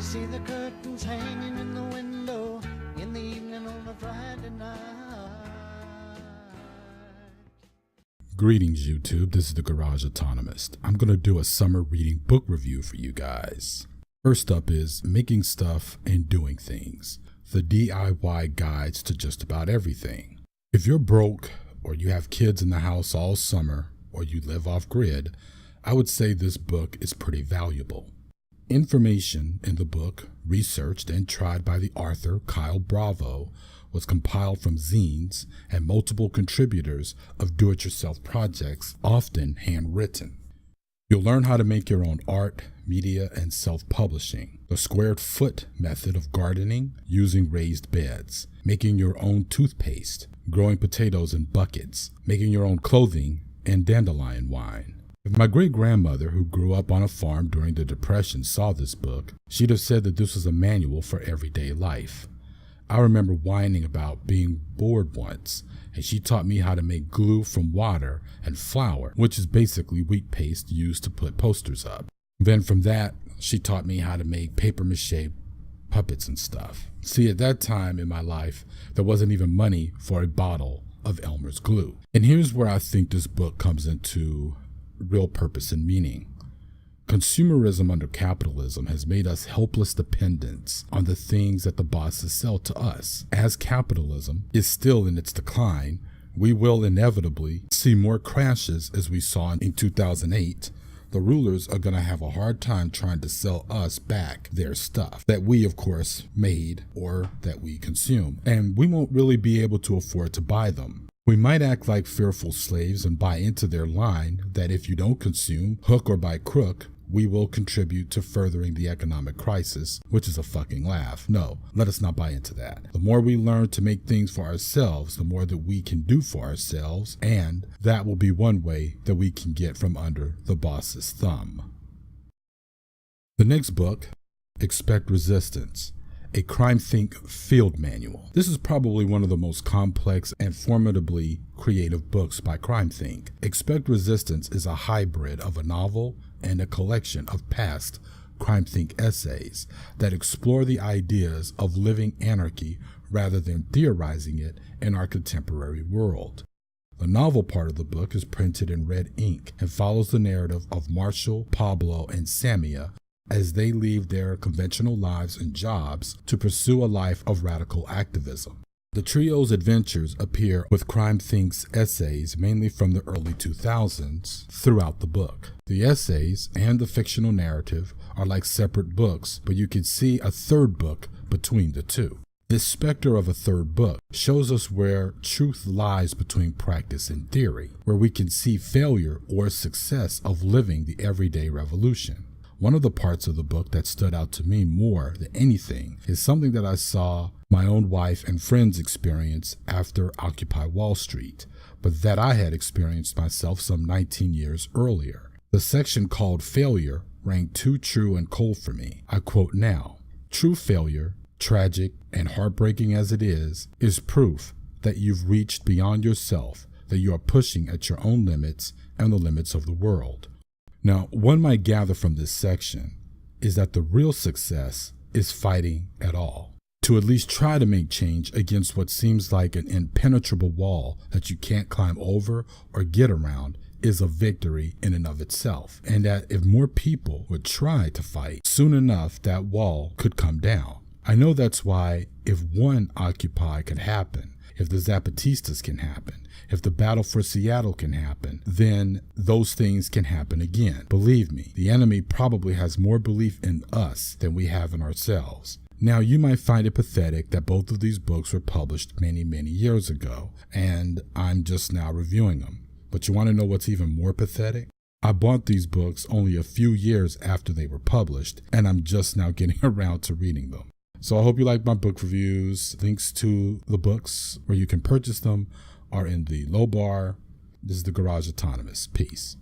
See the curtains hanging in the window in the evening on a Friday night. Greetings, YouTube. This is the Garage Autonomist. I'm going to do a summer reading book review for you guys. First up is Making Stuff and Doing Things, the DIY guides to just about everything. If you're broke, or you have kids in the house all summer, or you live off-grid, I would say this book is pretty valuable. Information in the book, researched and tried by the author Kyle Bravo, was compiled from zines and multiple contributors of do-it-yourself projects, often handwritten. You'll learn how to make your own art, media, and self-publishing, the squared foot method of gardening using raised beds, making your own toothpaste, growing potatoes in buckets, making your own clothing, and dandelion wine. If my great-grandmother, who grew up on a farm during the Depression, saw this book, she'd have said that this was a manual for everyday life. I remember whining about being bored once, and she taught me how to make glue from water and flour, which is basically wheat paste used to put posters up. Then from that, she taught me how to make papier-mâché puppets and stuff. See, at that time in my life, there wasn't even money for a bottle of Elmer's glue. And here's where I think this book comes into real purpose and meaning. Consumerism under capitalism has made us helpless dependents on the things that the bosses sell to us. As capitalism is still in its decline, we will inevitably see more crashes as we saw in 2008. The rulers are going to have a hard time trying to sell us back their stuff that we, of course, made or that we consume. And we won't really be able to afford to buy them. We might act like fearful slaves and buy into their line that if you don't consume, hook or by crook, we will contribute to furthering the economic crisis, which is a fucking laugh. No, let us not buy into that. The more we learn to make things for ourselves, the more that we can do for ourselves, and that will be one way that we can get from under the boss's thumb. The next book, Expect Resistance, a crimethink field manual. This is probably one of the most complex and formidably creative books by crimethink. Expect Resistance is a hybrid of a novel and a collection of past crimethink essays that explore the ideas of living anarchy rather than theorizing it in our contemporary world. The novel part of the book is printed in red ink and follows the narrative of Marshall, Pablo, and Samia as they leave their conventional lives and jobs to pursue a life of radical activism. The trio's adventures appear with crimethink's essays mainly from the early 2000s throughout the book. The essays and the fictional narrative are like separate books, but you can see a third book between the two. This specter of a third book shows us where truth lies between practice and theory, where we can see failure or success of living the everyday revolution. One of the parts of the book that stood out to me more than anything is something that I saw my own wife and friends experience after Occupy Wall Street, but that I had experienced myself some 19 years earlier. The section called Failure rang too true and cold for me. I quote now, "True failure, tragic and heartbreaking as it is proof that you've reached beyond yourself, that you are pushing at your own limits and the limits of the world." Now, one might gather from this section is that the real success is fighting at all, to at least try to make change against what seems like an impenetrable wall that you can't climb over or get around is a victory in and of itself, and that if more people would try to fight, soon enough that wall could come down. I know that's why if one Occupy could happen, if the Zapatistas can happen, if the battle for Seattle can happen, then those things can happen again. Believe me, the enemy probably has more belief in us than we have in ourselves. Now, you might find it pathetic that both of these books were published many, many years ago, and I'm just now reviewing them. But you want to know what's even more pathetic? I bought these books only a few years after they were published, and I'm just now getting around to reading them. So I hope you like my book reviews. Links to the books where you can purchase them are in the low bar. This is the Garage Autonomist. Peace.